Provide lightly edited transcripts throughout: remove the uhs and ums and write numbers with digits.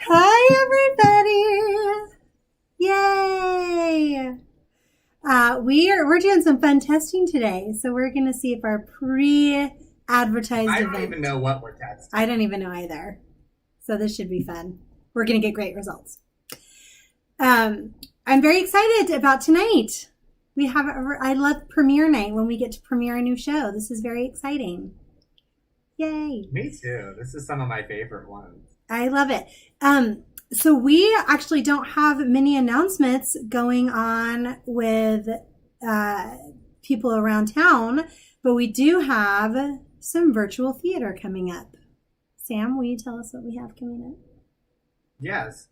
Hi, everybody! Yay! We're doing some fun testing today, so we're going to see if our pre-advertised event. I don't even know what we're testing. I don't even know either. So this should be fun. We're going to get great results. I'm very excited about tonight. I love premiere night when we get to premiere a new show. This is very exciting. Yay! Me too. This is some of my favorite ones. I love it. So we actually don't have many announcements going on with people around town, but we do have some virtual theater coming up. Sam, will you tell us what we have coming up? Yes.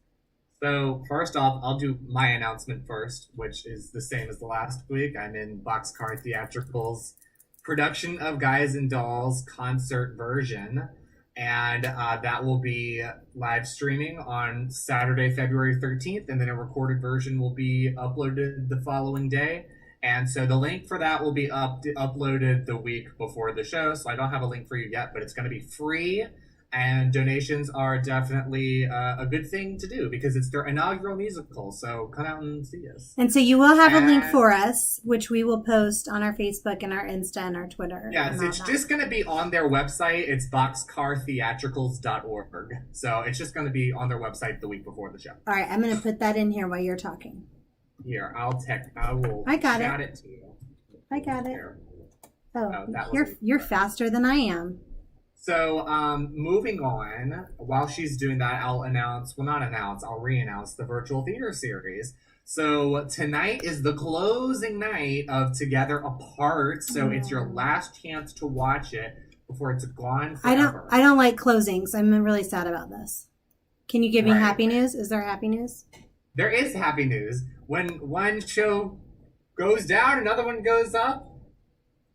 So first off, I'll do my announcement first, which is the same as the last week. I'm in Boxcar Theatrical's production of Guys and Dolls concert version. And that will be live streaming on Saturday, February 13th, and then a recorded version will be uploaded the following day. And so the link for that will be uploaded the week before the show. So I don't have a link for you yet, but it's going to be free. And donations are definitely a good thing to do because it's their inaugural musical. So come out and see us. And so you will have a link for us, which we will post on our Facebook and our Insta and our Twitter. Yes, it's just going to be on their website. It's boxcartheatricals.org. So it's just going to be on their website the week before the show. All right, I'm going to put that in here while you're talking. Here, I will shout it to you. I got it. Oh, you're faster than I am. So, moving on, while she's doing that, I'll re-announce the virtual theater series. So tonight is the closing night of Together Apart. So it's your last chance to watch it before it's gone forever. I don't like closings. I'm really sad about this. Can you give me happy news? Is there happy news? There is happy news. When one show goes down, another one goes up.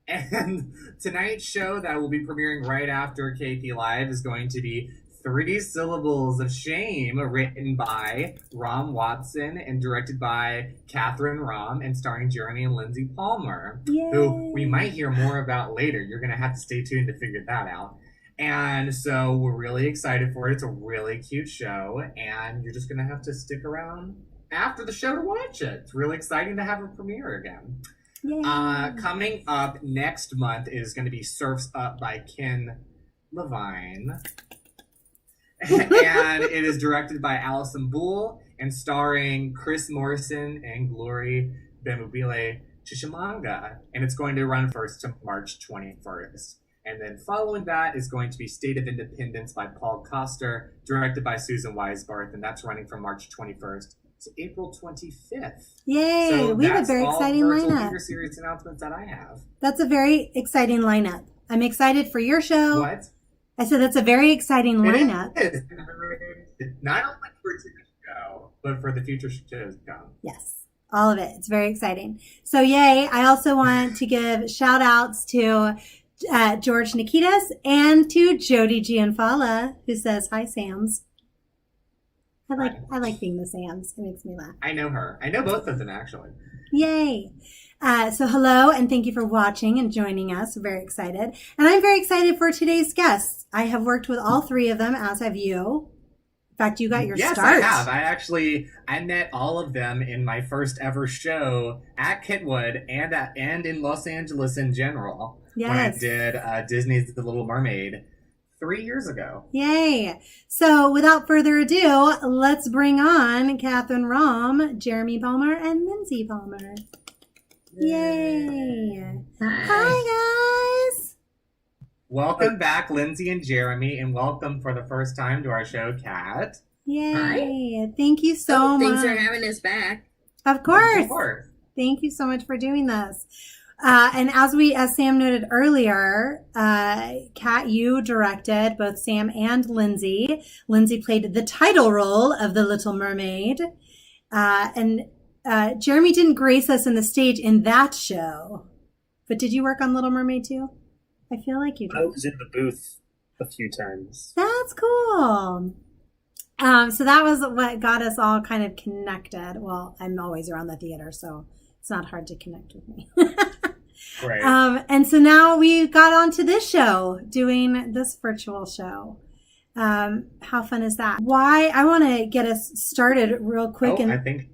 And tonight's show that will be premiering right after KPLive is going to be 3 Syllables of Shame, written by Rom Watson and directed by Catherine Rom and starring Jeremy and Lindsay Palmer, who we might hear more about later. You're going to have to stay tuned to figure that out. And so we're really excited for it. It's a really cute show, and you're just going to have to stick around after the show to watch it. It's really exciting to have a premiere again. Coming up next month is going to be Surf's Up by Ken Levine. And it is directed by Allison Bull and starring Chris Morrison and Glory Bemubile Chishimanga. And it's going to run first to March 21st. And then following that is going to be State of Independence by Paul Coster, directed by Susan Weisbarth, and that's running from March 21st. April 25th. Yay! So we have a very exciting lineup. Theater series announcements that I have. That's a very exciting lineup. I'm excited for your show. What? I said that's a very exciting lineup. It is. Not only for today's show, but for the future shows to come. Yes, all of it. It's very exciting. So yay! I also want to give shout outs to George Nikitas and to Jody Gianfala, who says hi, Sams. I like being the Sams. It makes me laugh. I know her. I know both of them, actually. Yay. So hello, and thank you for watching and joining us. We're very excited. And I'm very excited for today's guests. I have worked with all 3 of them, as have you. In fact, you got your start. Yes, I have. I met all of them in my first ever show at Kentwood and in Los Angeles in general. Yes. When I did Disney's The Little Mermaid 3 years ago. Yay. So without further ado, let's bring on Catherine Rom, Jeremy Palmer, and Lindsay Palmer. Yay. Hi, guys. Welcome back, Lindsay and Jeremy, and welcome for the first time to our show, Kat. Yay. Hi. Thank you so much. Thanks for having us back. Of course. Of course. Thank you so much for doing this. And as Sam noted earlier, Kat, you directed both Sam and Lindsay. Lindsay played the title role of the Little Mermaid. And Jeremy didn't grace us in the stage in that show. But did you work on Little Mermaid too? I feel like you did. I was in the booth a few times. That's cool. So that was what got us all kind of connected. Well, I'm always around the theater, so it's not hard to connect with me. Right. And so now we got onto this show, doing this virtual show. How fun is that? Why? I want to get us started real quick. I think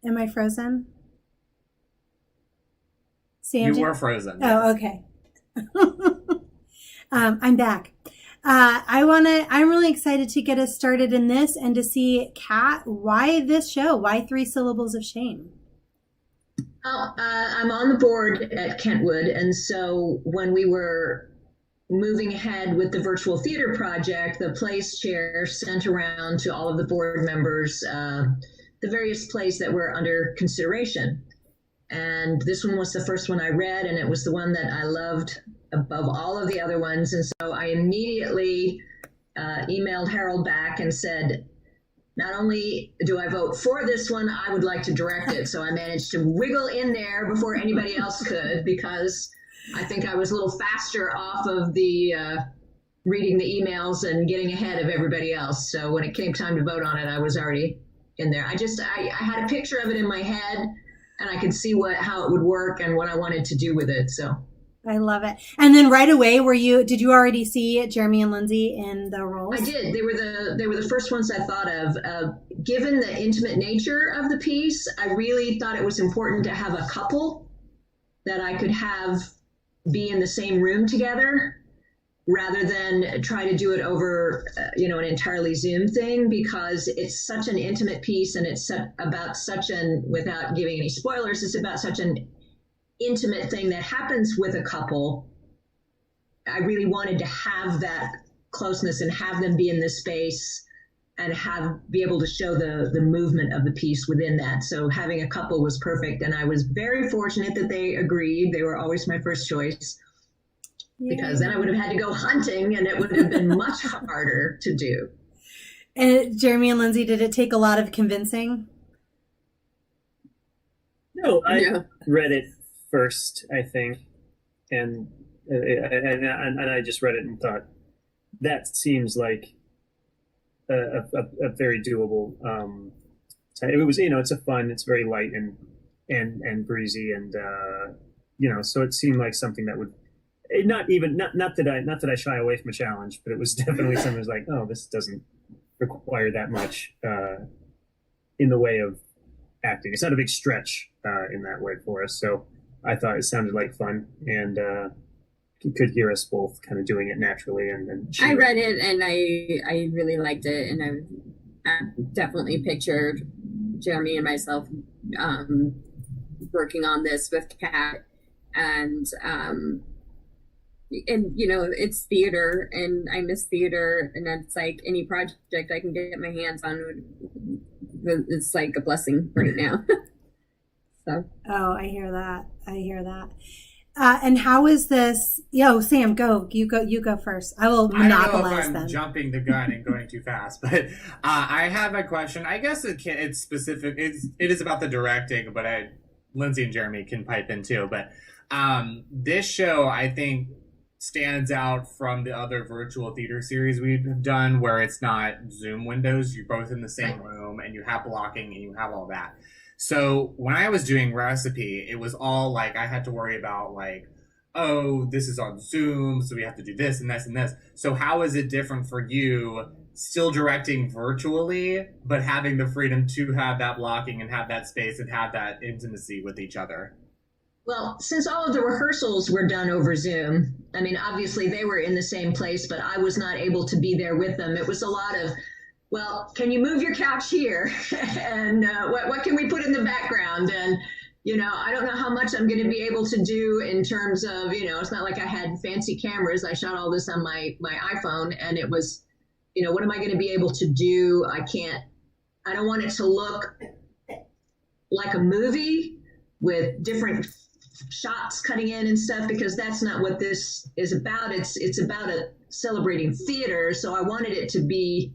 am I frozen? Sam, you were frozen. Oh, okay. I'm back. I'm really excited to get us started in this and to see, Kat, why this show? Why 3 Syllables of Shame? I'm on the board at Kentwood, and so when we were moving ahead with the virtual theater project, the plays chair sent around to all of the board members the various plays that were under consideration. And this one was the first one I read, and it was the one that I loved above all of the other ones. And so I immediately emailed Harold back and said, not only do I vote for this one, I would like to direct it. So I managed to wiggle in there before anybody else could, because I think I was a little faster off of the reading the emails and getting ahead of everybody else. So when it came time to vote on it, I was already in there. I had a picture of it in my head, and I could see how it would work and what I wanted to do with it. So I love it. And then right away, did you already see Jeremy and Lindsay in the roles? I did. They were the first ones I thought of. Given the intimate nature of the piece, I really thought it was important to have a couple that I could have be in the same room together, rather than try to do it over, an entirely Zoom thing, because it's such an intimate piece, and it's about without giving any spoilers, it's about such an intimate thing that happens with a couple. I really wanted to have that closeness and have them be in this space and be able to show the movement of the piece within that. So having a couple was perfect, and I was very fortunate that they agreed. They were always my first choice, because then I would have had to go hunting, and it would have been much harder to do. And Jeremy and Lindsay, did it take a lot of convincing? No, I read it first, I think, and I just read it and thought, that seems like a very doable. It was, it's very light and breezy, and so it seemed like something that would not that I shy away from a challenge, but it was definitely something that was like, oh, this doesn't require that much in the way of acting. It's not a big stretch in that way for us. So I thought it sounded like fun, and you could hear us both kind of doing it naturally. And I read it, and I really liked it, and I definitely pictured Jeremy and myself working on this with Kat, and it's theater, and I miss theater, and it's like any project I can get my hands on, it's like a blessing right now. So. Oh, I hear that. And how is this? Sam, go. You go first. I will monopolize I don't know if I'm them. jumping the gun and going too fast, but I have a question. I guess it's specific. It is about the directing, but Lindsay and Jeremy can pipe in too. But this show, I think, stands out from the other virtual theater series we've done, where it's not Zoom windows. You're both in the same room, and you have blocking, and you have all that. So when I was doing Recipe, it was all like I had to worry about like, oh, this is on Zoom, so we have to do this and this and this. So how is it different for you still directing virtually, but having the freedom to have that blocking and have that space and have that intimacy with each other? Well, since all of the rehearsals were done over Zoom, I mean, obviously they were in the same place, but I was not able to be there with them. It was a lot of, well, can you move your couch here? And what can we put in the background? And, I don't know how much I'm going to be able to do in terms of, it's not like I had fancy cameras. I shot all this on my iPhone, and it was, what am I going to be able to do? I don't want it to look like a movie with different shots cutting in and stuff, because that's not what this is about. It's about celebrating theater. So I wanted it to be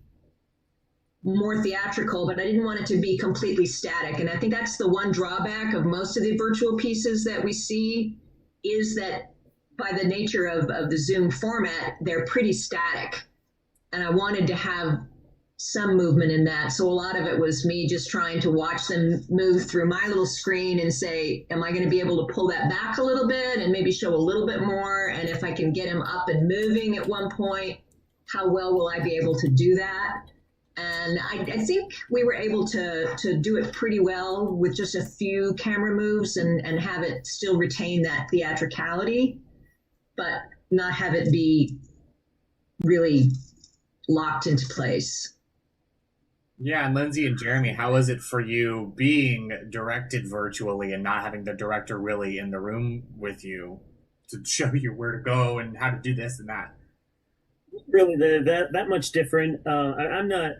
more theatrical, but I didn't want it to be completely static. And I think that's the one drawback of most of the virtual pieces that we see, is that by the nature of the Zoom format, they're pretty static. And I wanted to have some movement in that. So a lot of it was me just trying to watch them move through my little screen and say, am I going to be able to pull that back a little bit and maybe show a little bit more? And if I can get him up and moving at one point, how well will I be able to do that? And I think we were able to do it pretty well with just a few camera moves and have it still retain that theatricality, but not have it be really locked into place. Yeah, and Lindsay and Jeremy, how was it for you being directed virtually and not having the director really in the room with you to show you where to go and how to do this and that? Really, that much different. I'm not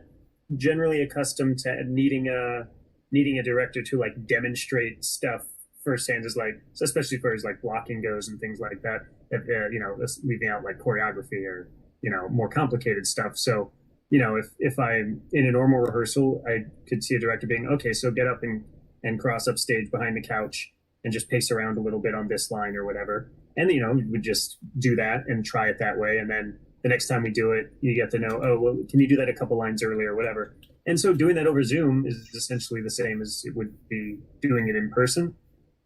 generally accustomed to needing a director to like demonstrate stuff firsthand, as like, especially for as like blocking goes and things like that. If, leaving out like choreography or more complicated stuff. So if I'm in a normal rehearsal, I could see a director being, okay, so get up and cross up stage behind the couch and just pace around a little bit on this line or whatever. And, we would just do that and try it that way. And then the next time we do it, you get to know, oh, well, can you do that a couple lines earlier or whatever? And so doing that over Zoom is essentially the same as it would be doing it in person.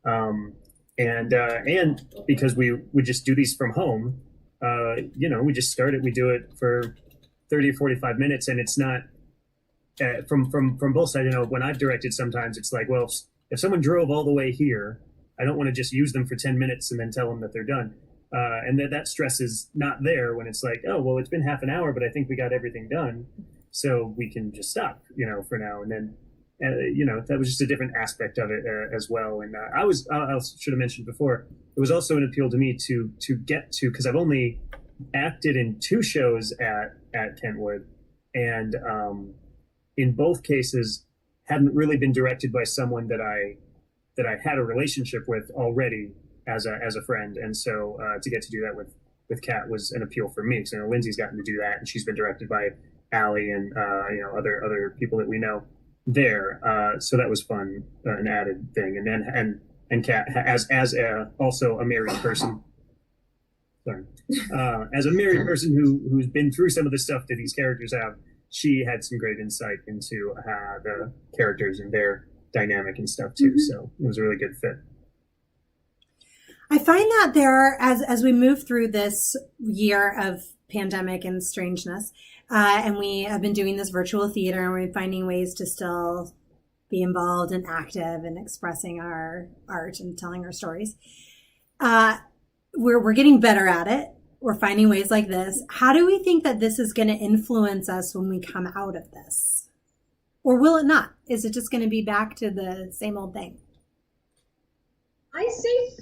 And because we would just do these from home, we just start it, we do it for 30 or 45 minutes, and it's not from both sides. When I've directed, sometimes it's like, well, if someone drove all the way here, I don't want to just use them for 10 minutes and then tell them that they're done. And that stress is not there when it's like, oh, well, it's been half an hour, but I think we got everything done, so we can just stop, for now. And then, that was just a different aspect of it as well. And I should have mentioned before, it was also an appeal to me to get to, because I've only acted in 2 shows at Kentwood, and in both cases hadn't really been directed by someone that I had a relationship with already as a friend. And so to get to do that with Kat was an appeal for me. So Lindsay's gotten to do that, and she's been directed by Allie and other people that we know there. So that was fun, an added thing. And then and Kat as also a married person. Sorry. As a married person who's been through some of the stuff that these characters have, she had some great insight into the characters and their dynamic and stuff too. Mm-hmm. So it was a really good fit. I find that as we move through this year of pandemic and strangeness, and we have been doing this virtual theater, and we're finding ways to still be involved and active and expressing our art and telling our stories. We're getting better at it. We're finding ways like this. How do we think that this is going to influence us when we come out of this? Or will it not? Is it just going to be back to the same old thing? I think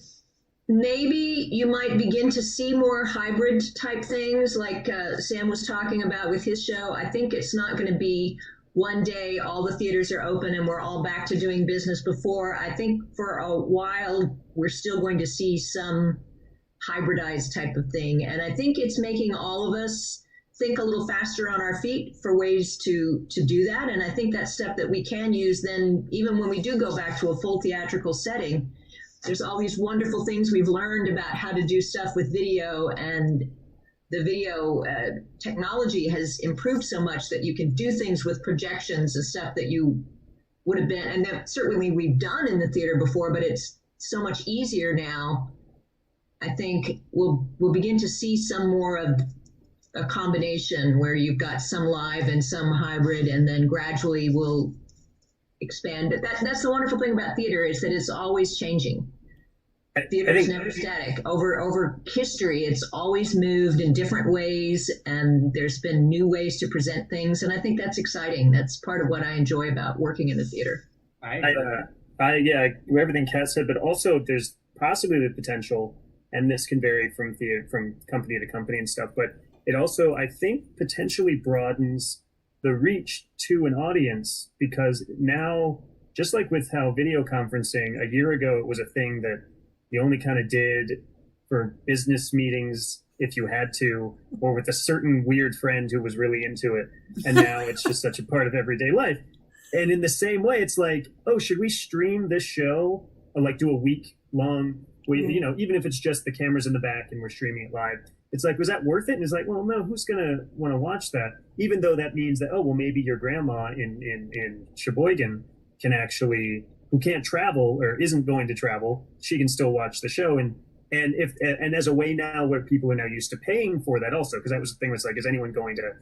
maybe you might begin to see more hybrid type things like Sam was talking about with his show. I think it's not going to be one day all the theaters are open and we're all back to doing business before. I think for a while we're still going to see some hybridized type of thing. And I think it's making all of us think a little faster on our feet for ways to do that. And I think that's stuff that we can use then, even when we do go back to a full theatrical setting. There's all these wonderful things we've learned about how to do stuff with video, and the video technology has improved so much that you can do things with projections and stuff that you would have been, and that certainly we've done in the theater before, but it's so much easier now. I think we'll begin to see some more of a combination where you've got some live and some hybrid, and then gradually we'll expand. That's the wonderful thing about theater, is that it's always changing. Theater is never static. Over history, it's always moved in different ways, and there's been new ways to present things, and I think that's exciting. That's part of what I enjoy about working in the theater. Yeah, everything Kat said, but also there's possibly the potential, and this can vary from company to company and stuff, but it also, I think, potentially broadens the reach to an audience, because now, just like with how video conferencing, a year ago, it was a thing that you only kind of did for business meetings if you had to, or with a certain weird friend who was really into it. And now it's just such a part of everyday life. And in the same way, it's like, oh, should we stream this show, or like do a week-long you know, even if it's just the cameras in the back and we're streaming it live, it's like, was that worth it? And it's like, well, no, who's going to want to watch that? Even though that means that, oh, well, maybe your grandma in Sheboygan can actually, who can't travel or isn't going to travel, she can still watch the show. And as a way now where people are now used to paying for that also, because that was the thing, was like, is anyone going to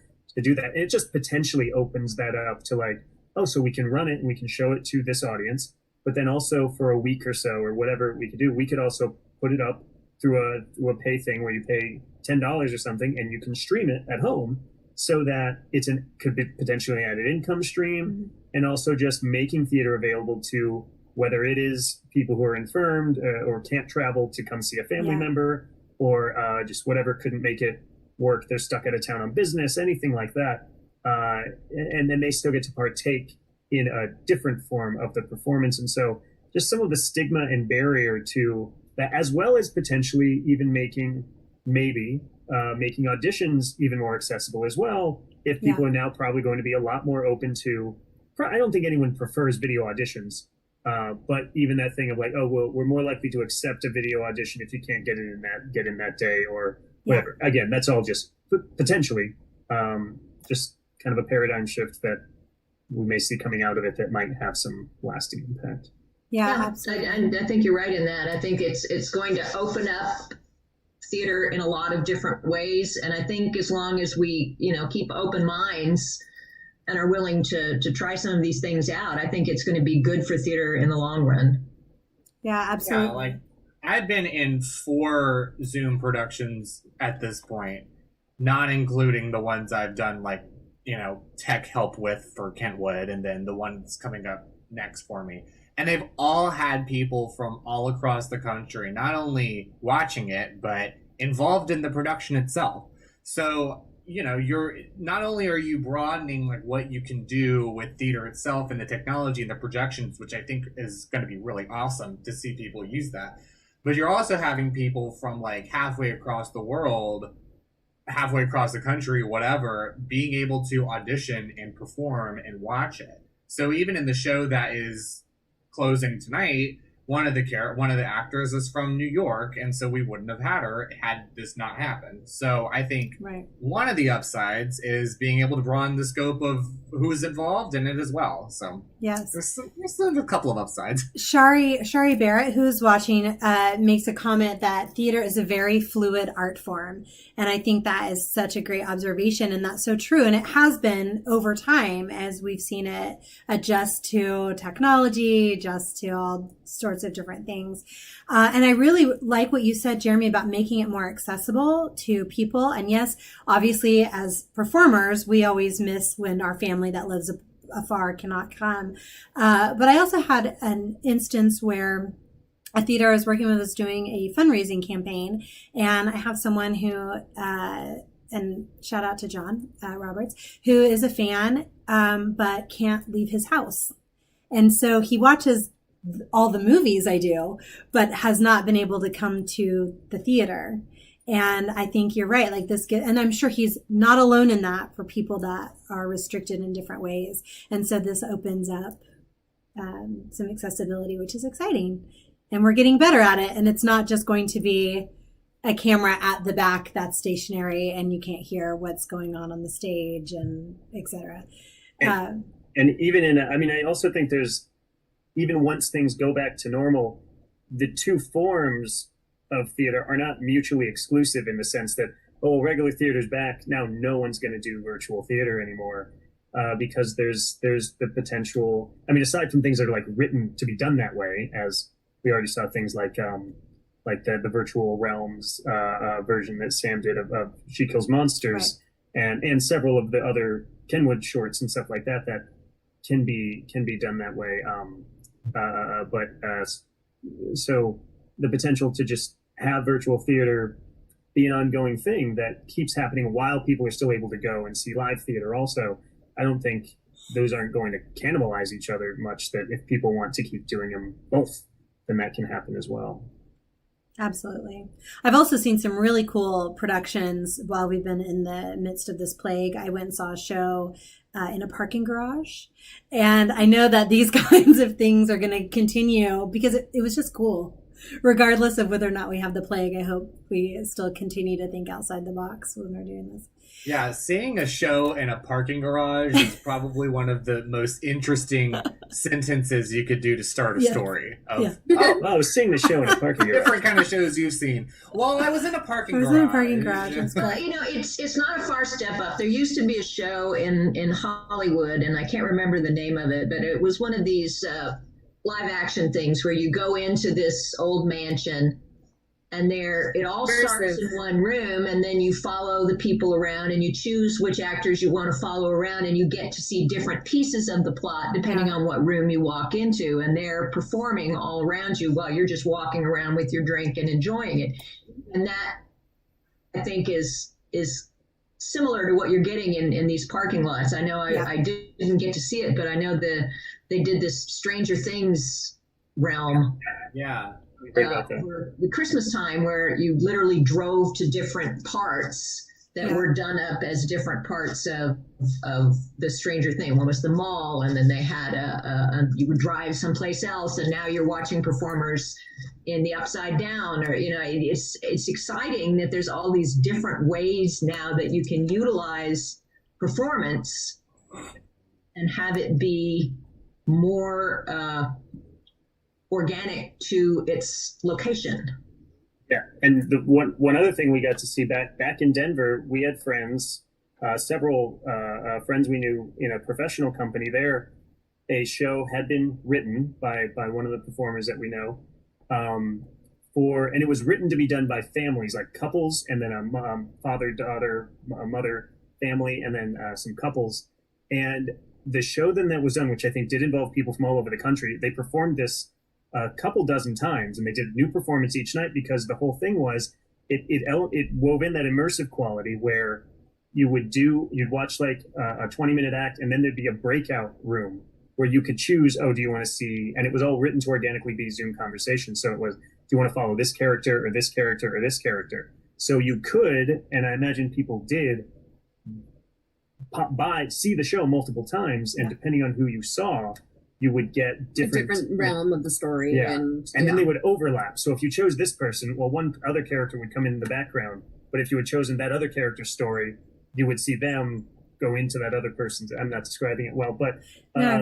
do that? And it just potentially opens that up to like, oh, so we can run it and we can show it to this audience, but then also for a week or so or whatever we could do, we could also put it up through a pay thing where you pay $10 or something and you can stream it at home, so that could be potentially added income stream, and also just making theater available to whether it is people who are infirmed or can't travel to come see a family member, or just whatever couldn't make it work. They're stuck out of town on business, anything like that. And then they still get to partake in a different form of the performance. And so just some of the stigma and barrier to that, as well as potentially even making auditions even more accessible as well. If people are now probably going to be a lot more open to, I don't think anyone prefers video auditions, but even that thing of like, oh, well, we're more likely to accept a video audition if you can't get in that day or whatever. Again, that's all just potentially just kind of a paradigm shift that we may see coming out of it that might have some lasting impact. Yeah, absolutely. I think you're right in that. I think it's going to open up theater in a lot of different ways. And I think as long as we, keep open minds and are willing to try some of these things out, I think it's going to be good for theater in the long run. Yeah, absolutely. Yeah, like I've been in 4 Zoom productions at this point, not including the ones I've done like, tech help with for Kentwood, and then the one that's coming up next for me. And they've all had people from all across the country, not only watching it, but involved in the production itself. So, you're not only are you broadening like what you can do with theater itself and the technology and the projections, which I think is going to be really awesome to see people use that, but you're also having people from like halfway across the world, halfway across the country, whatever, being able to audition and perform and watch it. So even in the show that is closing tonight, one of the actors is from New York, and so we wouldn't have had her had this not happened. So I think one of the upsides is being able to broaden the scope of who's involved in it as well. So yes, there's a couple of upsides. Shari Barrett, who's watching, makes a comment that theater is a very fluid art form. And I think that is such a great observation, and that's so true. And it has been over time as we've seen it adjust to technology, adjust to all sorts of different things. And I really like what you said, Jeremy, about making it more accessible to people. And yes, obviously as performers, we always miss when our family that lives afar cannot come. But I also had an instance where a theater I was working with was doing a fundraising campaign, and I have someone who, and shout out to John Roberts, who is a fan, but can't leave his house. And so he watches all the movies I do, but has not been able to come to the theater. And I think you're right. Like and I'm sure he's not alone in that for people that are restricted in different ways. And so this opens up some accessibility, which is exciting. And we're getting better at it. And it's not just going to be a camera at the back that's stationary and you can't hear what's going on the stage and et cetera. And even I also think there's, even once things go back to normal, the two forms of theater are not mutually exclusive in the sense that, oh, regular theater's back, now no one's going to do virtual theater anymore. Because there's the potential, aside from things that are like written to be done that way, as we already saw things like the Virtual Realms version that Sam did of She Kills Monsters, and several of the other Kenwood shorts and stuff like that can be done that way. So the potential to just have virtual theater be an ongoing thing that keeps happening while people are still able to go and see live theater also, I don't think those aren't going to cannibalize each other much, that if people want to keep doing them both, then that can happen as well. Absolutely. I've also seen some really cool productions while we've been in the midst of this plague. I went and saw a show in a parking garage. And I know that these kinds of things are going to continue because it was just cool. Regardless of whether or not we have the plague, I hope we still continue to think outside the box when we're doing this. Yeah, seeing a show in a parking garage is probably one of the most interesting sentences you could do to start a story. Yeah. Oh, I was seeing the show in a parking garage. different kind of shows you've seen. Well, I was in a parking garage. Well, it's not a far step up. There used to be a show in Hollywood, and I can't remember the name of it, but it was one of these live action things where you go into this old mansion, and it all starts in one room, and then you follow the people around, and you choose which actors you want to follow around, and you get to see different pieces of the plot depending on what room you walk into, and they're performing all around you while you're just walking around with your drink and enjoying it. And that, I think, is similar to what you're getting in these parking lots. I know I didn't get to see it, but I know they did this Stranger Things realm. Yeah. For the Christmas time, where you literally drove to different parts that were done up as different parts of the Stranger Thing. One was the mall, and then they had you would drive someplace else, and now you're watching performers in the Upside Down, or it's exciting that there's all these different ways now that you can utilize performance and have it be more organic to its location. Yeah, and the one other thing we got to see back in Denver, we had friends, several friends we knew in a professional company there. A show had been written by one of the performers that we know, and it was written to be done by families, like couples, and then a father, daughter, a mother, family, and then some couples. And the show then that was done, which I think did involve people from all over the country, they performed this a couple dozen times, and they did a new performance each night, because the whole thing was it wove in that immersive quality where you'd watch like a 20-minute act, and then there'd be a breakout room where you could choose, do you want to see, and it was all written to organically be Zoom conversations. So it was, do you want to follow this character or this character or this character? So you could, and I imagine people did, see the show multiple times, and depending on who you saw, you would get different realm of the story. And then they would overlap. So if you chose this person, well, one other character would come in the background. But if you had chosen that other character's story, you would see them go into that other person's. I'm not describing it well, but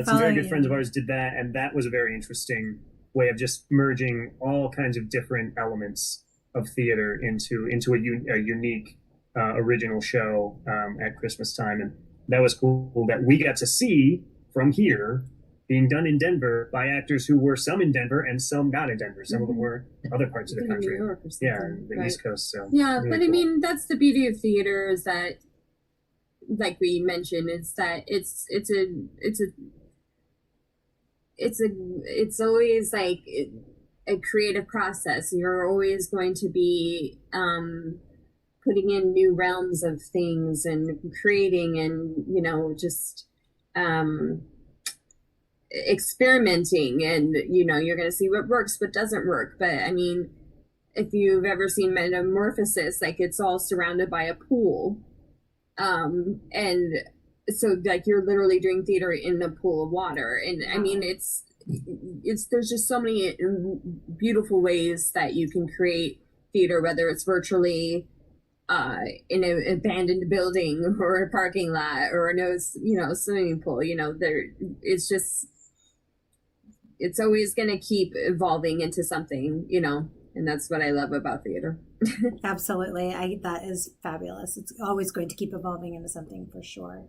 some very good friends of ours did that. And that was a very interesting way of just merging all kinds of different elements of theater into a unique original show at Christmas time. And that was cool that we got to see from here being done in Denver by actors who were some in Denver and some not in Denver. Some of them were other parts of the country. New York or something, the East Coast. So really but cool. I mean, that's the beauty of theater, is that, like we mentioned, is that it's always like a creative process. You're always going to be putting in new realms of things and creating, and just experimenting, and you're going to see what works, what doesn't work. But I mean, if you've ever seen Metamorphosis, like, it's all surrounded by a pool, and so like you're literally doing theater in a pool of water. And I mean, it's there's just so many beautiful ways that you can create theater, whether it's virtually in an abandoned building or a parking lot or a swimming pool. It's always going to keep evolving into something, and that's what I love about theater. Absolutely. That is fabulous. It's always going to keep evolving into something, for sure.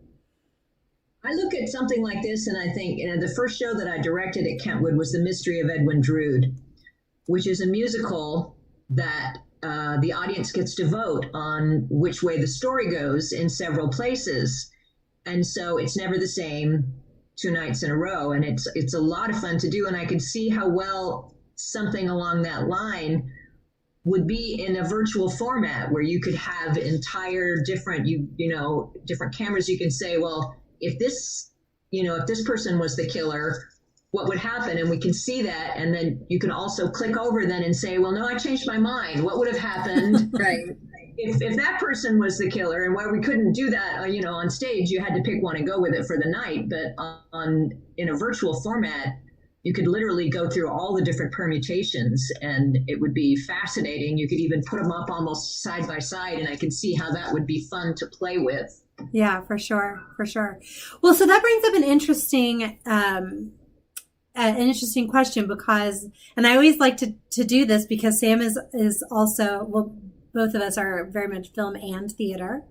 I look at something like this and I think, the first show that I directed at Kentwood was The Mystery of Edwin Drood, which is a musical that the audience gets to vote on which way the story goes in several places. And so it's never the same 2 nights in a row. And it's a lot of fun to do. And I could see how well something along that line would be in a virtual format, where you could have entire different cameras. You can say, well, if this person was the killer, what would happen? And we can see that. And then you can also click over then and say, well, no, I changed my mind. What would have happened? Right. If that person was the killer, and why we couldn't do that, on stage, you had to pick one and go with it for the night. But in a virtual format, you could literally go through all the different permutations, and it would be fascinating. You could even put them up almost side by side, and I can see how that would be fun to play with. Yeah, for sure. For sure. Well, so that brings up an interesting question because, and I always like to do this because Sam is also, well, both of us are very much film and theater.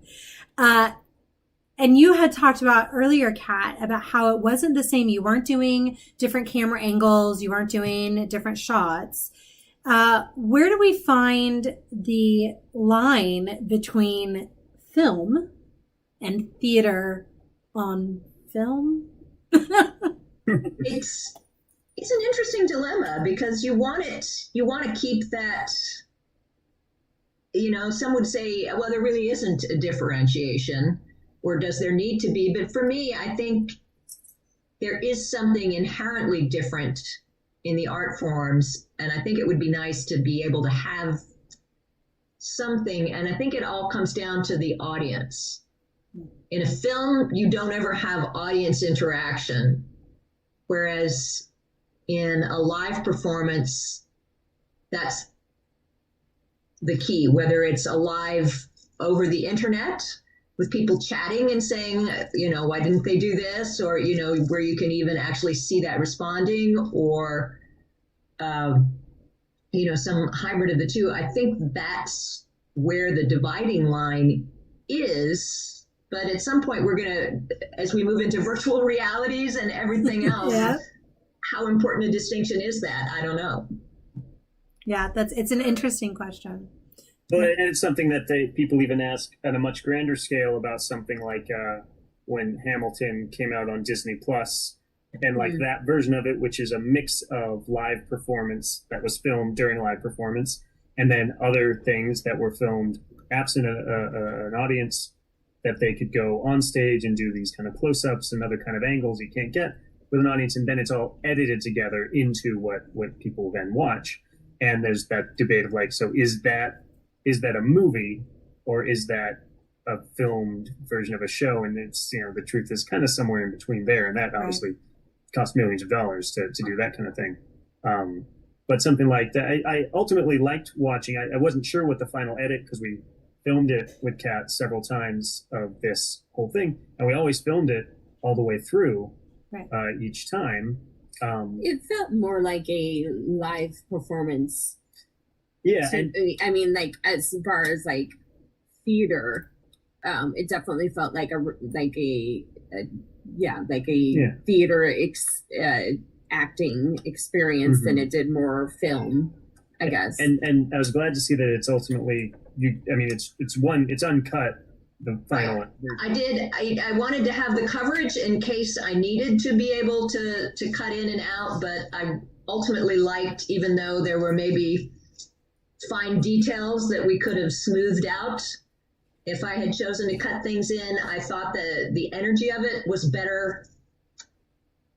And you had talked about earlier, Kat, about how it wasn't the same. You weren't doing different camera angles. You weren't doing different shots. Where do we find the line between film and theater on film? It's an interesting dilemma because you want to keep that, some would say, well, there really isn't a differentiation, or does there need to be? But for me, I think there is something inherently different in the art forms, and I think it would be nice to be able to have something, and I think it all comes down to the audience. In a film, you don't ever have audience interaction, whereas in a live performance, that's the key, whether it's a live over the internet with people chatting and saying, why didn't they do this? Or, where you can even actually see that responding, or, some hybrid of the two. I think that's where the dividing line is. But at some point as we move into virtual realities and everything else, Yeah. How important a distinction is that? I don't know. Yeah, it's an interesting question. Well, and it's something that people even ask on a much grander scale about something like when Hamilton came out on Disney Plus, and like that version of it, which is a mix of live performance that was filmed during live performance, and then other things that were filmed absent an audience, that they could go on stage and do these kind of close-ups and other kind of angles you can't get with an audience, and then it's all edited together into what people then watch. And there's that debate of like, so is that a movie, or is that a filmed version of a show? And it's, the truth is kind of somewhere in between there. And that obviously costs millions of dollars to do that kind of thing. But something like that, I ultimately liked watching. I wasn't sure what the final edit, because we filmed it with Kat several times of this whole thing. And we always filmed it all the way through each time. It felt more like a live performance. Yeah. I mean, like, as far as like theater, it definitely felt like a theater acting experience than it did more film, I guess. And I was glad to see that it's ultimately it's uncut. The final one. I wanted to have the coverage in case I needed to be able to cut in and out, but I ultimately liked, even though there were maybe fine details that we could have smoothed out, if I had chosen to cut things in, I thought that the energy of it was better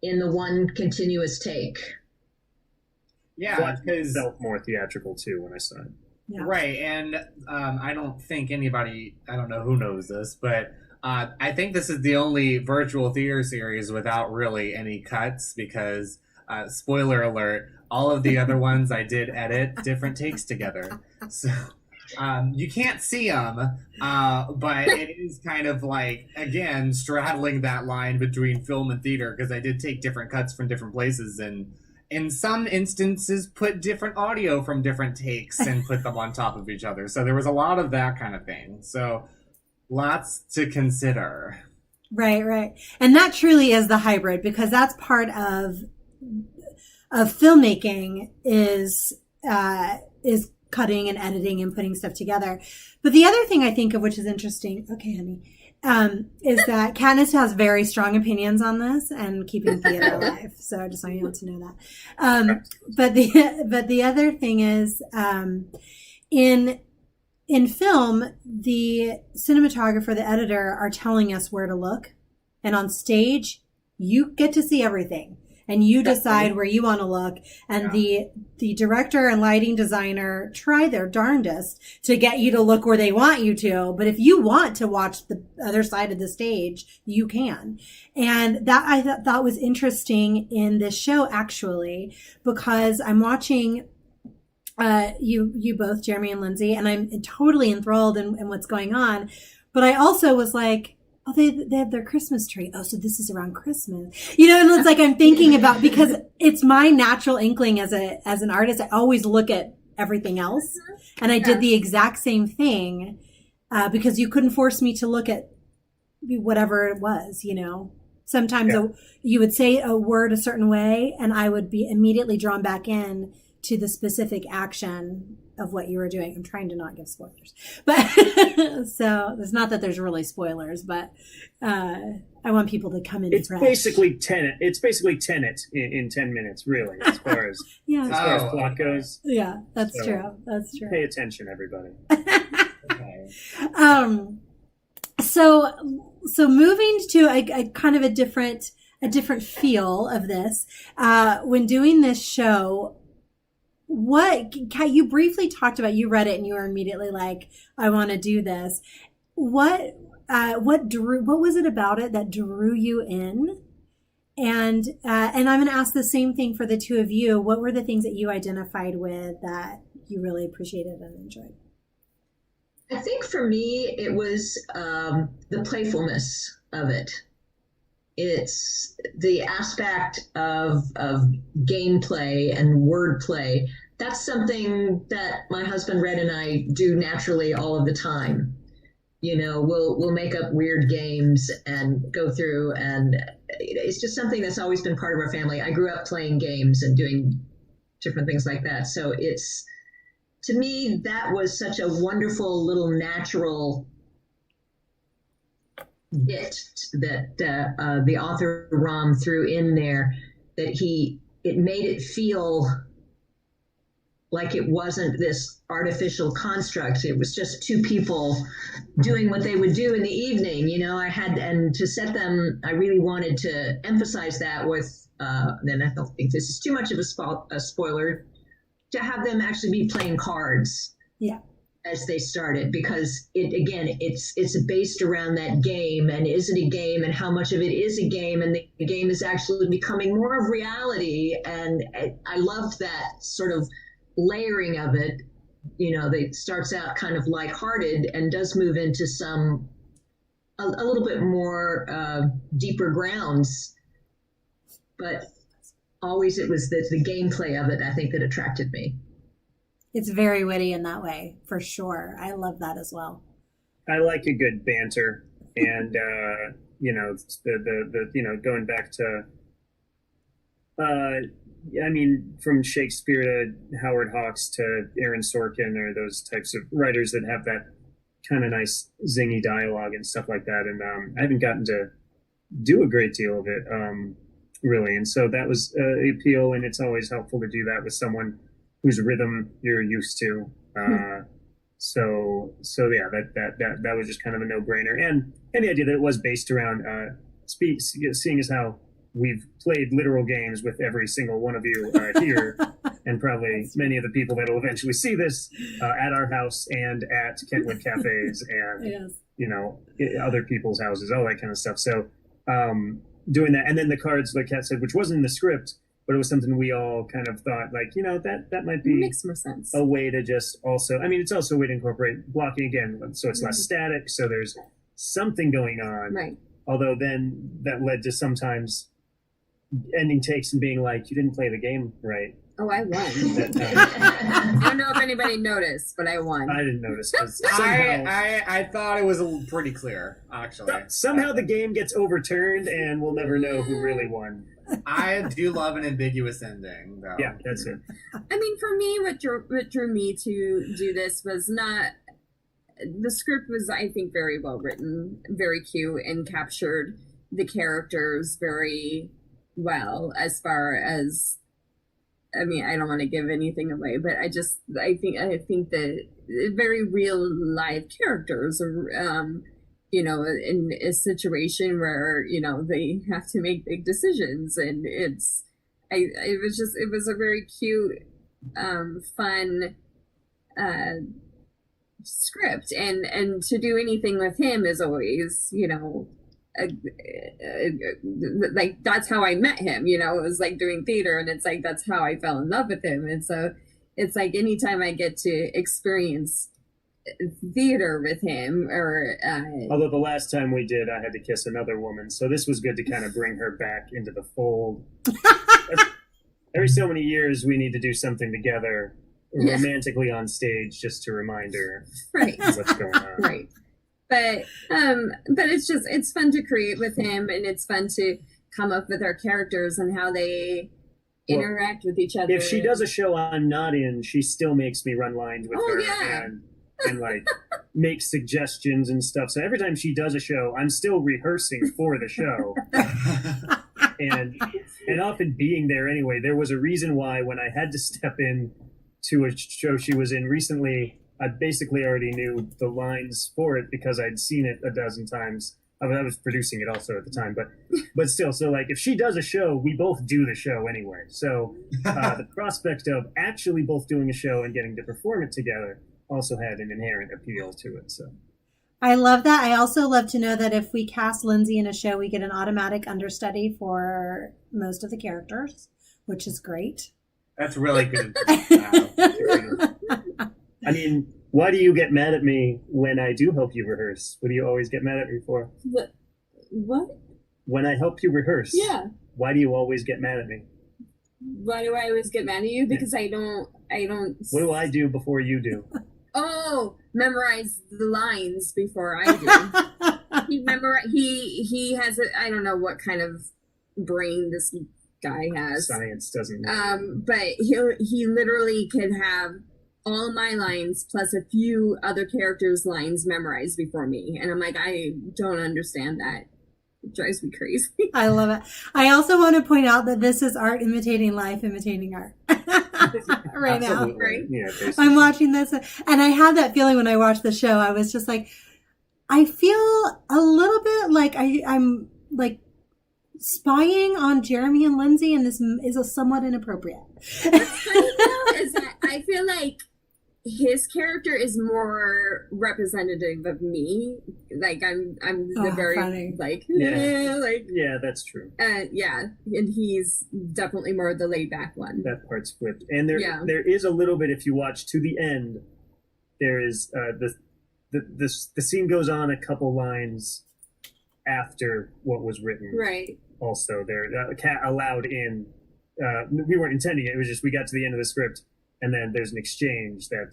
in the one continuous take. Yeah, because it felt more theatrical too when I saw it. Yeah. Right, and I don't think anybody, I don't know who knows this, but I think this is the only virtual theater series without really any cuts, because, spoiler alert, all of the other ones I did edit different takes together. So you can't see them, but it is kind of like, again, straddling that line between film and theater, because I did take different cuts from different places, and in some instances put different audio from different takes and put them on top of each other. So there was a lot of that kind of thing. So lots to consider. Right. And that truly is the hybrid, because that's part of filmmaking is cutting and editing and putting stuff together. But the other thing I think of, which is interesting, okay, honey, is that Katniss has very strong opinions on this and keeping theater alive. So I just want you to know that. But the other thing is, in film, the cinematographer, the editor are telling us where to look, and on stage, you get to see everything. and you decide where you want to look. And the director and lighting designer try their darndest to get you to look where they want you to. But if you want to watch the other side of the stage, you can. And that I thought was interesting in this show, actually, because I'm watching you both, Jeremy and Lindsay, and I'm totally enthralled in what's going on. But I also was like, oh, they have their Christmas tree. Oh, so this is around Christmas, and it's like I'm thinking about, because it's my natural inkling as an artist. I always look at everything else, and I did the exact same thing because you couldn't force me to look at whatever it was. Sometimes you would say a word a certain way, and I would be immediately drawn back in to the specific action of what you were doing. I'm trying to not give spoilers, but so it's not that there's really spoilers, but I want people to come in. It's basically Tenet. It's basically Tenet in 10 minutes, really, as far as as far as plot goes. Yeah, that's true. That's true. Pay attention, everybody. So moving to a kind of a different feel of this, when doing this show, Kat, you briefly talked about, you read it and you were immediately like, I want to do this. What was it about it that drew you in? And I'm going to ask the same thing for the two of you. What were the things that you identified with that you really appreciated and enjoyed? I think for me, it was the playfulness of it. It's the aspect of gameplay and wordplay. That's something that my husband Red and I do naturally all of the time. We'll make up weird games and go through, and it's just something that's always been part of our family. I grew up playing games and doing different things like that. So to me, that was such a wonderful little natural bit that the author Ram threw in there, that it made it feel like it wasn't this artificial construct. It was just two people doing what they would do in the evening. And to set them, I really wanted to emphasize that with, then I don't think this is too much of a spoiler, to have them actually be playing cards. Yeah. As they started, because it's based around that game, and is it a game, and how much of it is a game, and the game is actually becoming more of reality. And I loved that sort of layering of it. That starts out kind of lighthearted and does move into a little bit more deeper grounds, but always it was the gameplay of it, I think, that attracted me. It's very witty in that way, for sure. I love that as well. I like a good banter, and going back to, from Shakespeare to Howard Hawks to Aaron Sorkin, or those types of writers that have that kind of nice zingy dialogue and stuff like that. And I haven't gotten to do a great deal of it, really. And so that was the appeal, and it's always helpful to do that with someone whose rhythm you're used to. So yeah, that was just kind of a no-brainer. And the idea that it was based around seeing as how we've played literal games with every single one of you here, and probably many of the people that will eventually see this at our house and at Kentwood cafes and other people's houses, all that kind of stuff. So doing that, and then the cards, like Kat said, which wasn't in the script, but it was something we all kind of thought, like, that might be, makes more sense, a way to just also, it's also a way to incorporate blocking again, so it's less static, so there's something going on. Right. Although then that led to sometimes ending takes and being like, you didn't play the game right. Oh, I won. I don't know if anybody noticed, but I won. I didn't notice. I thought it was pretty clear, actually. Somehow the game gets overturned, and we'll never know who really won. I do love an ambiguous ending, though. Yeah, that's it. For me, what drew me to do this was not... The script was, I think, very well written, very cute, and captured the characters very well, as far as... I don't want to give anything away, but I think that very real live characters are, in a situation where, they have to make big decisions, and it's it was a very cute, fun script, and to do anything with him is always, like that's how I met him. It was like doing theater, and it's like that's how I fell in love with him. And so it's like anytime I get to experience theater with him, or although the last time we did, I had to kiss another woman, so this was good to kind of bring her back into the fold. Every so many years, we need to do something together, romantically on stage, just to remind her what's going on. Right. But it's fun to create with him, and it's fun to come up with our characters and how they interact with each other. If she does a show I'm not in, she still makes me run lines with her and like make suggestions and stuff. So every time she does a show, I'm still rehearsing for the show. and often being there anyway. There was a reason why when I had to step in to a show she was in recently, I basically already knew the lines for it because I'd seen it a dozen times. I was producing it also at the time, but still. So like, if she does a show, we both do the show anyway. So the prospect of actually both doing a show and getting to perform it together also had an inherent appeal to it. So I love that. I also love to know that if we cast Lindsay in a show, we get an automatic understudy for most of the characters, which is great. That's really good. I mean, why do you get mad at me when I do help you rehearse? What do you always get mad at me for? What? When I help you rehearse. Yeah. Why do you always get mad at me? Why do I always get mad at you? Because I don't. What do I do before you do? Oh, memorize the lines before I do. He has I don't know what kind of brain this guy has. Science doesn't know. But he literally could have all my lines plus a few other characters' lines memorized before me. And I'm like, I don't understand that. It drives me crazy. I love it. I also want to point out that this is art imitating life, imitating art. Right now. Right? Yeah, I'm watching this, and I had that feeling when I watched the show. I was just like, I feel a little bit like I'm like spying on Jeremy and Lindsay, and this is a somewhat inappropriate. What's funny though is that I feel like his character is more representative of me. Like I'm the very funny. yeah, that's true. Yeah, and he's definitely more the laid back one. That part's flipped, and there is a little bit. If you watch to the end, there is the scene goes on a couple lines after what was written. Right. Also, there Cat allowed in. We weren't intending it. It was just we got to the end of the script. And then there's an exchange that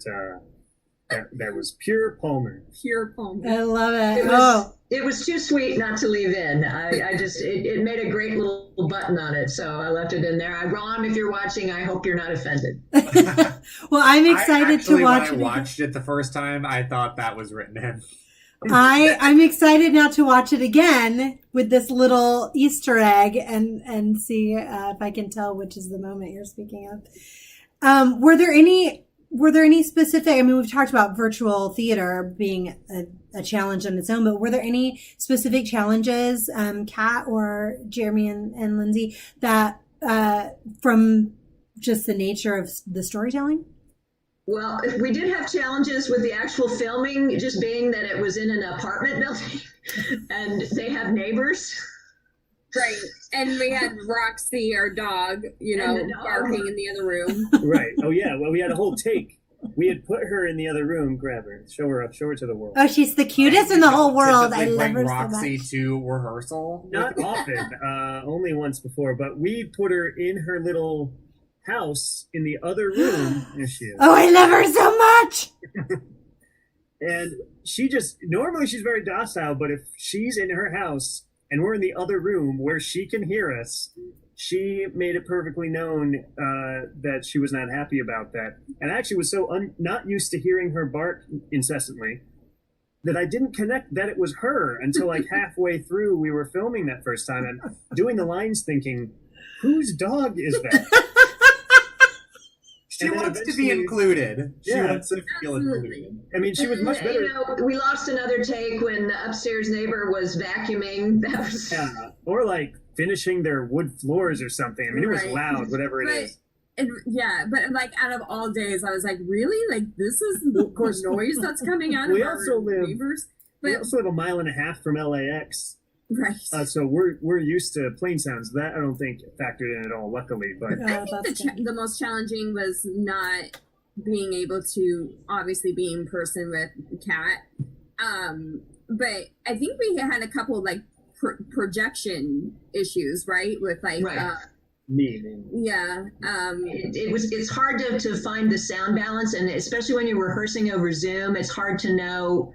was pure Palmer. Pure Palmer. I love it. It was too sweet not to leave in. I just it made a great little button on it, so I left it in there. Ron, if you're watching, I hope you're not offended. Well, I'm excited to watch it. When I watched it the first time, I thought that was written in. I'm excited now to watch it again with this little Easter egg and see if I can tell which is the moment you're speaking of. Were there any specific, I mean, we've talked about virtual theater being a challenge on its own, but were there any specific challenges, Kat or Jeremy and Lindsay, that, from just the nature of the storytelling? Well, we did have challenges with the actual filming, just being that it was in an apartment building and they have neighbors. Right. And we had Roxy, our dog, barking in the other room. Right. Oh, yeah. Well, we had a whole take. We had put her in the other room, grab her, show her to the world. Oh, she's the cutest in the whole world. I love her Roxy so much. to rehearsal? Not often. Only once before. But we put her in her little house in the other room. There she is. Oh, I love her so much. And normally she's very docile, but if she's in her house and we're in the other room where she can hear us, she made it perfectly known that she was not happy about that. And I actually was so not used to hearing her bark incessantly that I didn't connect that it was her until like halfway through we were filming that first time and doing the lines thinking, whose dog is that? She And then wants to be eventually- included. She Yeah. wants to feel Absolutely. included. I mean, she was much better. You know, we lost another take when the upstairs neighbor was vacuuming. That was Yeah. Or like finishing their wood floors or something. I mean, it was Right. loud, whatever it But- is. And yeah, but like out of all days, I was like, really? Like this is the noise that's coming out We of also our live- neighbors? We But also live a mile and a half from LAX, right. so we're used to plane sounds. That I don't think factored in at all, luckily. But I think the most challenging was not being able to obviously be in person with Kat. But I think we had a couple like projection issues, right? With like, Right. yeah. it's hard to find the sound balance, and especially when you're rehearsing over Zoom, it's hard to know.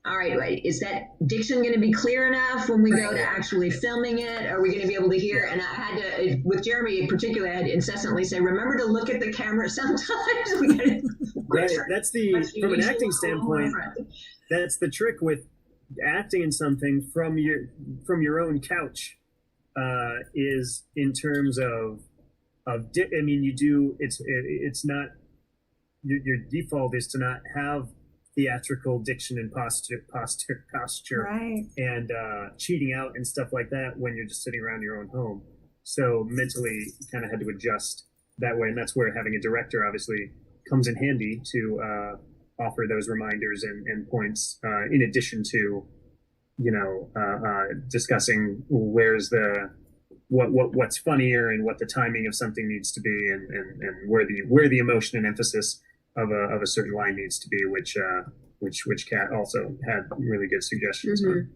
All right, wait, is that diction going to be clear enough when we go to actually filming it? Are we going to be able to hear? And I had to, with Jeremy in particular, I had to incessantly say, remember to look at the camera sometimes. We gotta, right, that's from an acting standpoint. That's the trick with acting in something from your own couch. Is in terms of I mean, you do it's not your default is to not have theatrical diction and posture Right. and cheating out and stuff like that when you're just sitting around your own home. So mentally kind of had to adjust that way, and that's where having a director obviously comes in handy to offer those reminders and points in addition to discussing what's funnier and what the timing of something needs to be and where the emotion and emphasis of a certain line needs to be, which Kat also had really good suggestions on.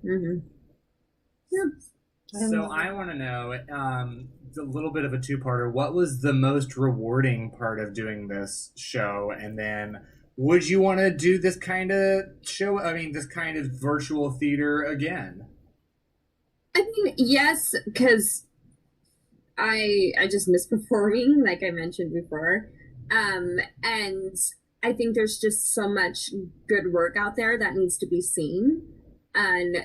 Yep. So I want to know a little bit of a two-parter. What was the most rewarding part of doing this show? And then would you want to do this kind of show? I mean, this kind of virtual theater again? I mean, yes, because I just miss performing, like I mentioned before. And I think there's just so much good work out there that needs to be seen. And,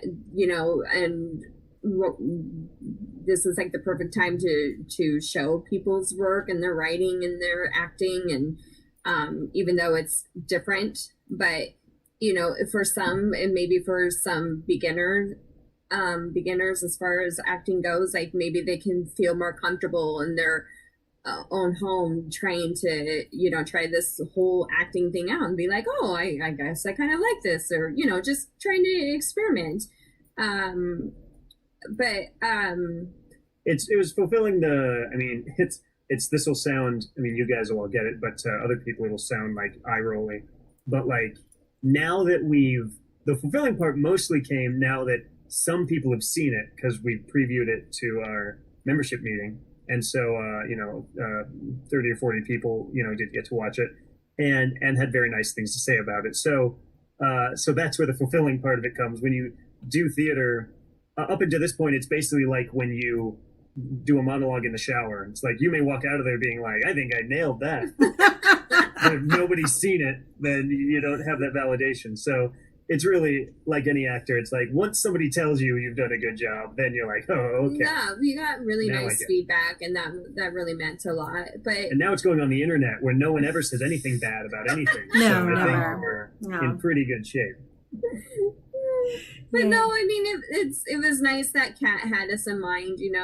this is like the perfect time to show people's work and their writing and their acting. And even though it's different, but, for some, and maybe for some beginners as far as acting goes, like maybe they can feel more comfortable in their own home trying to try this whole acting thing out and be like, oh, I guess I kind of like this, or just trying to experiment. It was fulfilling it's this will sound, you guys will all get it, but other people it'll sound like eye rolling, but like now that the fulfilling part mostly came now that some people have seen it because we previewed it to our membership meeting. And so, 30 or 40 people, did get to watch it and had very nice things to say about it. So that's where the fulfilling part of it comes. When you do theater, up until this point, it's basically like when you do a monologue in the shower. It's like you may walk out of there being like, I think I nailed that. But if nobody's seen it, then you don't have that validation. So it's really like any actor. It's like once somebody tells you you've done a good job, then you're like, oh, okay. Yeah, we got really Now nice feedback, and that really meant a lot. But and now it's going on the internet where no one ever says anything bad about anything. No, so I think never. we're in pretty good shape. But Yeah. no, I mean it was nice that Kat had us in mind, and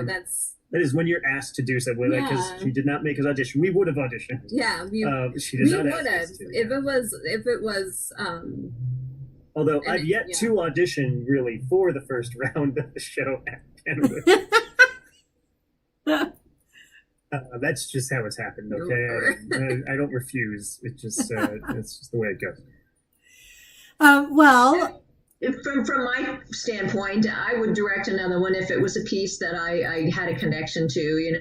That is when you're asked to do something, because Yeah. she did not make us audition. We would have auditioned. yeah, She did we not would ask have us to. if it was Although and I've yet yeah. to audition really for the first round of the show. That's just how it's happened. Okay, I don't refuse. It just it's just the way it goes. Well, From my standpoint, I would direct another one if it was a piece that I had a connection to.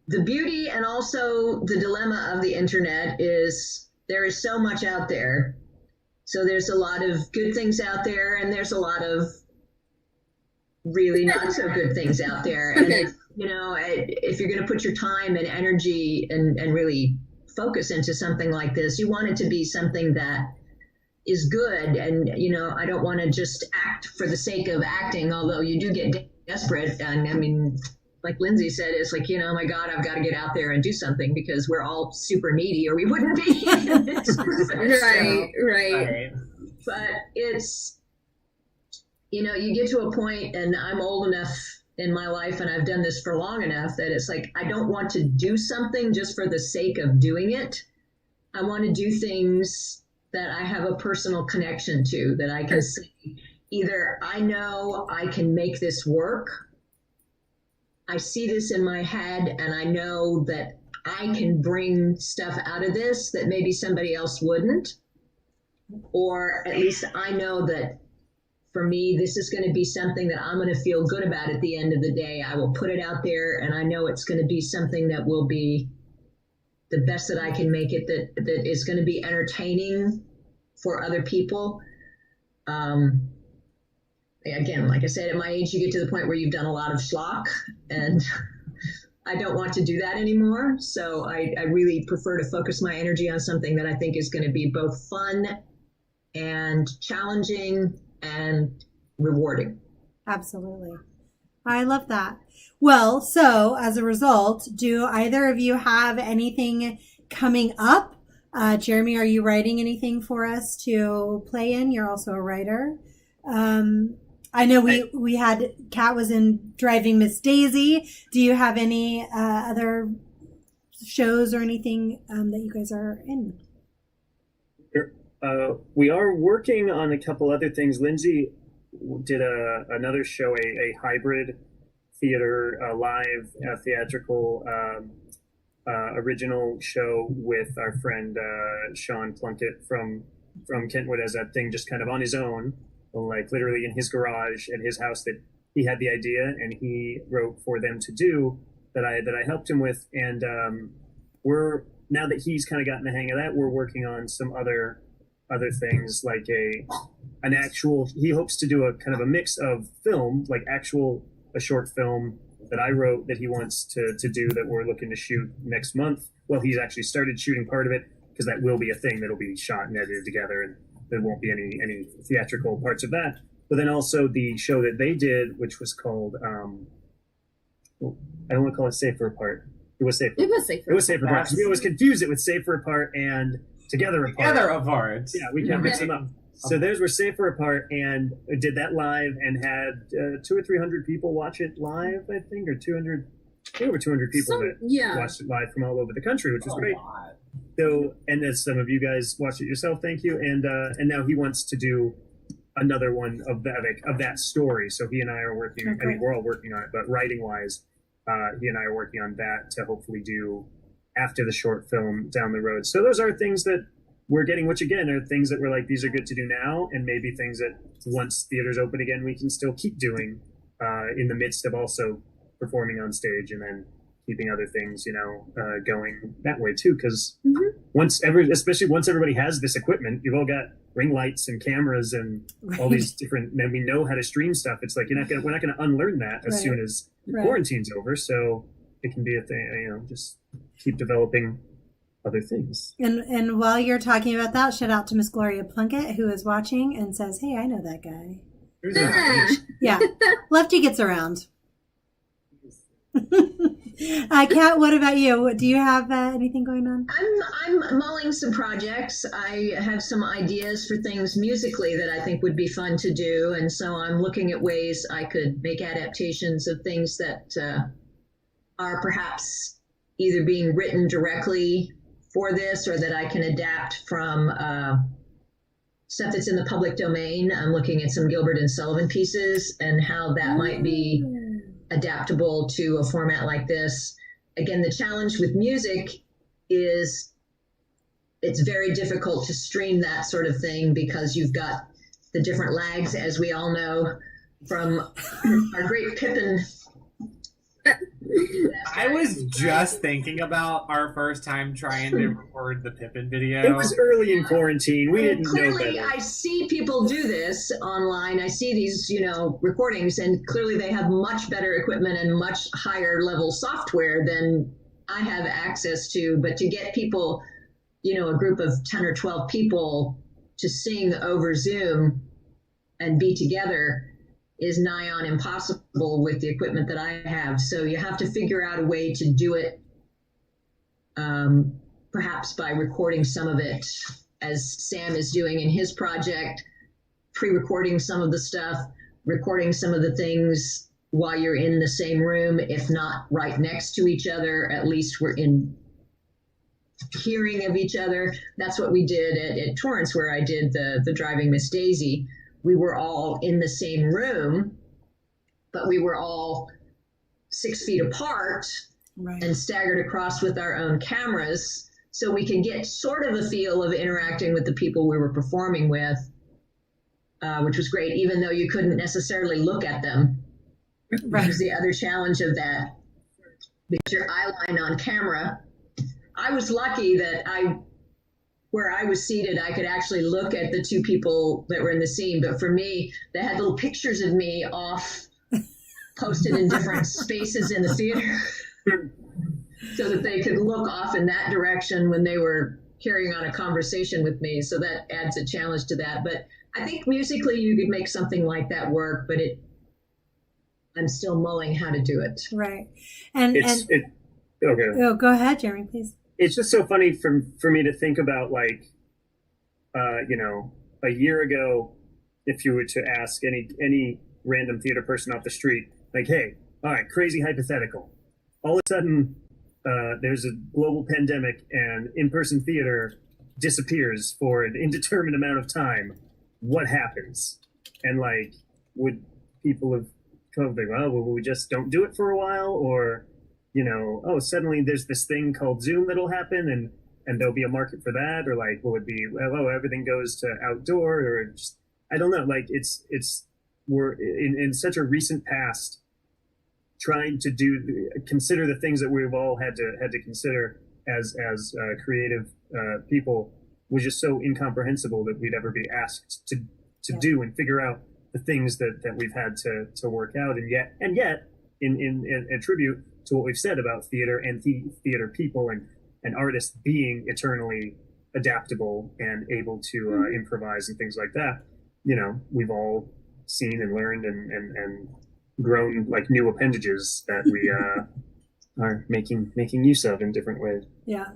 The beauty and also the dilemma of the internet is there is so much out there. So there's a lot of good things out there, and there's a lot of really not so good things out there. And Okay. if you're going to put your time and energy and really focus into something like this, you want it to be something that is good. And I don't want to just act for the sake of acting, although you do get desperate. And like Lindsay said, it's like, oh my God, I've got to get out there and do something because we're all super needy or we wouldn't be in this. Right. But it's, you get to a point, and I'm old enough in my life and I've done this for long enough that it's like, I don't want to do something just for the sake of doing it. I want to do things that I have a personal connection to, that I can say, either I know I can make this work, I see this in my head, and I know that I can bring stuff out of this that maybe somebody else wouldn't. Or at least I know that for me, this is going to be something that I'm going to feel good about at the end of the day. I will put it out there, and I know it's going to be something that will be the best that I can make it, that is going to be entertaining for other people. Again, like I said, at my age, you get to the point where you've done a lot of schlock, and I don't want to do that anymore. So I really prefer to focus my energy on something that I think is going to be both fun and challenging and rewarding. Absolutely. I love that. Well, so as a result, do either of you have anything coming up? Jeremy, are you writing anything for us to play in? You're also a writer. I know we had, Kat was in Driving Miss Daisy. Do you have any other shows or anything that you guys are in? We are working on a couple other things. Lindsay did another show, a hybrid theater, live theatrical original show with our friend Sean Plunkett from Kentwood, as that thing just kind of on his own, like literally in his garage at his house, that he had the idea and he wrote for them to do, that I helped him with. And we're, now that he's kind of gotten the hang of that, we're working on some other things, like an actual, he hopes to do a kind of a mix of film, like a short film that I wrote that he wants to do, that we're looking to shoot next month. Well, he's actually started shooting part of it, because that will be a thing that'll be shot and edited together, and there won't be any theatrical parts of that. But then also the show that they did, which was called, I don't want to call it Safer Apart. It was Safer. It was Safer. It was Safer Apart. We always confuse it with Safer Apart and Together Apart. Together Apart. Yeah, we can't mix them up. So theirs were Safer Apart, and did that live and had 200 or 300 people watch it live, I think, or 200, over 200 people that watched it live from all over the country, which was great. So, and as some of you guys watched it yourself, thank you. And now he wants to do another one of that story. So he and I are working. I mean, we're all working on it, but writing wise, he and I are working on that to hopefully do after the short film down the road. So those are things that we're getting, which again are things that we're like, these are good to do now, and maybe things that once theaters open again, we can still keep doing in the midst of also performing on stage, and then keeping other things, going that way too. Because especially once everybody has this equipment, you've all got ring lights and cameras and all these different, and we know how to stream stuff. It's like we're not gonna unlearn that as soon as quarantine's over. So it can be a thing, just keep developing other things. And while you're talking about that, shout out to Miss Gloria Plunkett, who is watching and says, "Hey, I know that guy." Yeah, Lefty gets around. Kat, what about you? Do you have anything going on? I'm mulling some projects. I have some ideas for things musically that I think would be fun to do, and so I'm looking at ways I could make adaptations of things that are perhaps either being written directly for this, or that I can adapt from stuff that's in the public domain. I'm looking at some Gilbert and Sullivan pieces and how that might be adaptable to a format like this. Again, the challenge with music is it's very difficult to stream that sort of thing, because you've got the different lags, as we all know from our great Pippin. I was just thinking about our first time trying to record the Pippin video. It was early in quarantine. We didn't know better. I see people do this online. I see these, recordings, and clearly they have much better equipment and much higher level software than I have access to. But to get people, a group of 10 or 12 people to sing over Zoom and be together is nigh on impossible with the equipment that I have. So you have to figure out a way to do it, perhaps by recording some of it, as Sam is doing in his project, pre-recording some of the stuff, recording some of the things while you're in the same room, if not right next to each other, at least we're in hearing of each other. That's what we did at Torrance, where I did the Driving Miss Daisy. We were all in the same room, but we were all 6 feet apart, Right. and staggered across with our own cameras, so we could get sort of a feel of interacting with the people we were performing with, which was great, even though you couldn't necessarily look at them. Right. Which is the other challenge of that, because your eye line on camera. I was lucky that where I was seated, I could actually look at the two people that were in the scene. But for me, they had little pictures of me off, posted in different spaces in the theater, so that they could look off in that direction when they were carrying on a conversation with me. So that adds a challenge to that. But I think musically you could make something like that work, but I'm still mulling how to do it. Right. And Okay. oh, go ahead, Jeremy, please. It's just so funny for me to think about, like, a year ago, if you were to ask any random theater person off the street, like, hey, all right, crazy hypothetical. All of a sudden, there's a global pandemic and in-person theater disappears for an indeterminate amount of time. What happens? And, like, would people have come like, well, we just don't do it for a while? Or, suddenly there's this thing called Zoom that'll happen and there'll be a market for that? Or, like, will it be, everything goes to outdoor? Or just, I don't know. Like, we're in such a recent past trying to consider the things that we've all had to consider as creative people was just so incomprehensible that we'd ever be asked to do and figure out the things that we've had to work out. And yet in tribute to what we've said about theater and theater people and artists being eternally adaptable and able to improvise and things like that, we've all seen and learned and grown like new appendages that we are making use of in different ways. Yeah.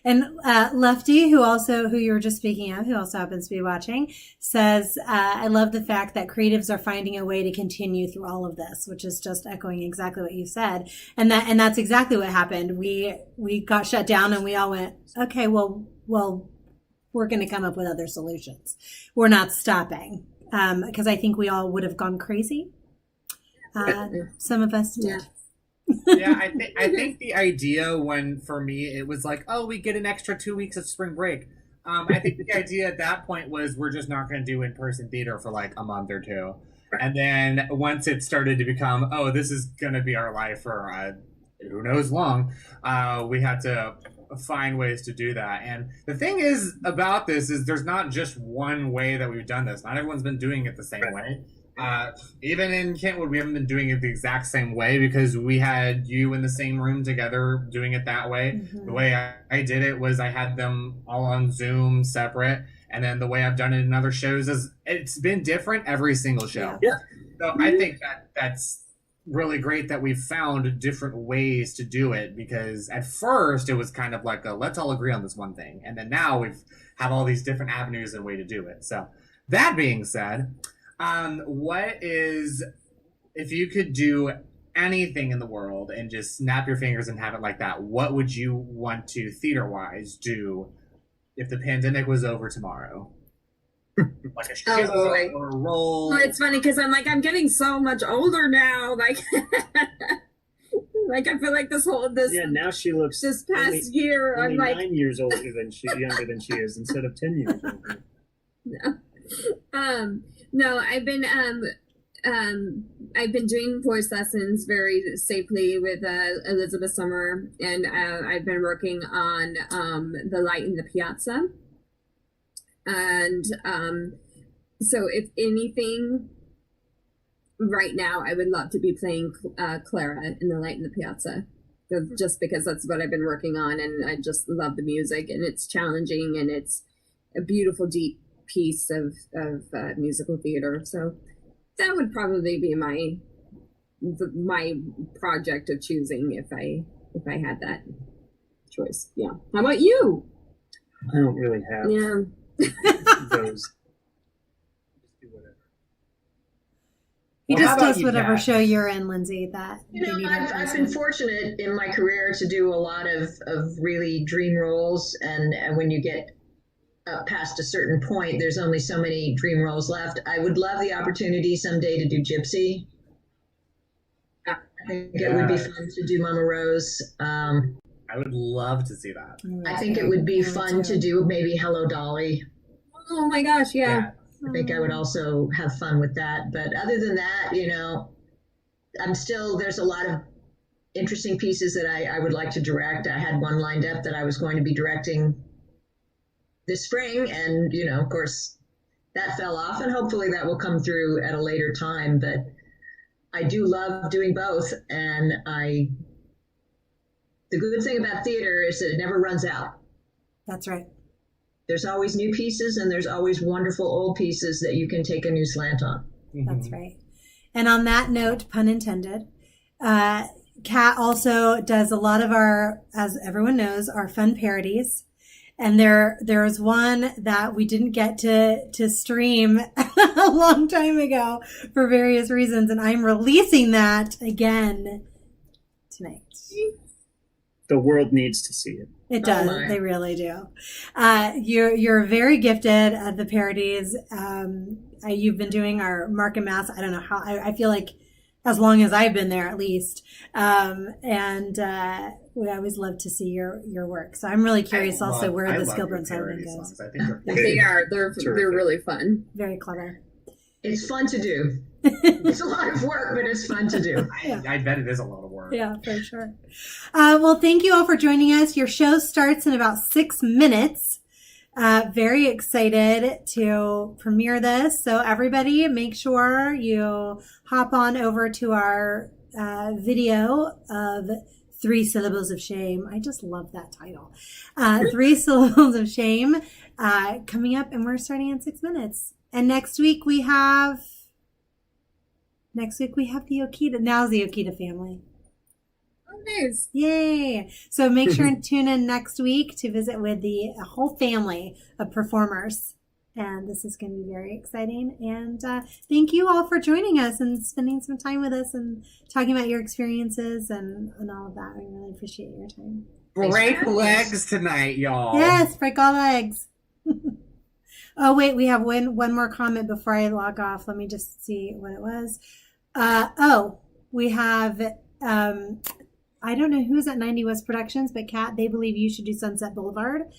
And Lefty, who you were just speaking of, who also happens to be watching, says, I love the fact that creatives are finding a way to continue through all of this, which is just echoing exactly what you said. And that's exactly what happened. We got shut down and we all went, okay, well, we're going to come up with other solutions. We're not stopping. Because I think we all would have gone crazy. Some of us did. Yeah. Yeah, I think the idea for me, it was like, oh, we get an extra 2 weeks of spring break. I think the idea at that point was we're just not going to do in-person theater for like a month or two. And then once it started to become, oh, this is going to be our life for who knows long, we had to find ways to do that. And the thing is about this is there's not just one way that we've done this. Not everyone's been doing it the same way. Even in Kentwood, we haven't been doing it the exact same way because we had you in the same room together doing it that way. Mm-hmm. The way I did it was I had them all on Zoom separate. And then the way I've done it in other shows is it's been different every single show. Yeah. So I think that's really great that we've found different ways to do it, because at first it was kind of like let's all agree on this one thing. And then now we've have all these different avenues and way to do it. So that being said, if you could do anything in the world and just snap your fingers and have it like that, what would you want to theater-wise do if the pandemic was over tomorrow? Like a show or a role? Well, it's funny because I'm getting so much older now. Like, like I feel like this now she looks this past year. only I'm like 9 years older than younger than she is instead of 10 years older. No. No, I've been doing voice lessons very safely with Elizabeth Summer, and I've been working on The Light in the Piazza. And so if anything, right now I would love to be playing Clara in The Light in the Piazza, just because that's what I've been working on, and I just love the music, and it's challenging, and it's a beautiful, deep piece of musical theater. So That would probably be my project of choosing if I had that choice. Yeah. How about you? I don't really have those. He Well, how just about does you, whatever Kat? show you're in, Lindsay. That You they know, need a I've been replacement. fortunate in my career to do a lot of really dream roles, and when you get past a certain point, there's only so many dream roles left. I would love the opportunity someday to do Gypsy. I think it would be fun to do Mama Rose. I would love to see that. I think it would be fun to do maybe Hello Dolly. Oh my gosh, yeah. I think I would also have fun with that. But other than that, there's a lot of interesting pieces that I would like to direct. I had one lined up that I was going to be directing this spring, and of course that fell off, and hopefully that will come through at a later time. But I do love doing both, and the good thing about theater is that it never runs out. That's right. There's always new pieces, and there's always wonderful old pieces that you can take a new slant on. That's right. And on that note, pun intended, Kat also does a lot of our, as everyone knows, our fun parodies. And there's one that we didn't get to stream a long time ago for various reasons, and I'm releasing that again tonight. The world needs to see it. It does. my. They really do. You're very gifted at the parodies. You've been doing our Mark and Mass. I don't know how. I feel like as long as I've been there, at least. We always love to see your work. So I'm really curious also where the Skilburn side of it goes. I think They are. They're Terrific. really fun. Very clever. It's fun to do. It's a lot of work, but it's fun to do. I bet it is a lot of work. Yeah, for sure. Well, thank you all for joining us. Your show starts in about 6 minutes. Very excited to premiere this. So everybody make sure you hop on over to our video of 3 Syllables of Shame. I just love that title. 3 Syllables of Shame coming up, and we're starting in 6 minutes. And next week we have the Okita. Now's the Okita family. Oh, nice. Yay! So make sure and tune in next week to visit with the whole family of performers. And this is going to be very exciting. And thank you all for joining us and spending some time with us and talking about your experiences and all of that. I really appreciate your time. Break legs tonight, y'all. Yes, break all legs. Oh, wait, we have one more comment before I log off. Let me just see what it was. We have, I don't know who's at 90 West Productions, but Kat, they believe you should do Sunset Boulevard.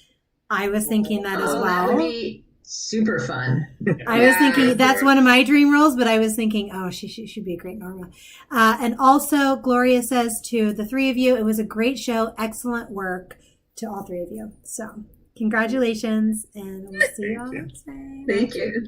I was thinking that as That well. would be super fun. I was thinking that's one of my dream roles, but I was thinking, she should be a great Norma. And also, Gloria says to the 3 of you, it was a great show. Excellent work to all 3 of you. So, congratulations, and we'll see you all next time. Thank you.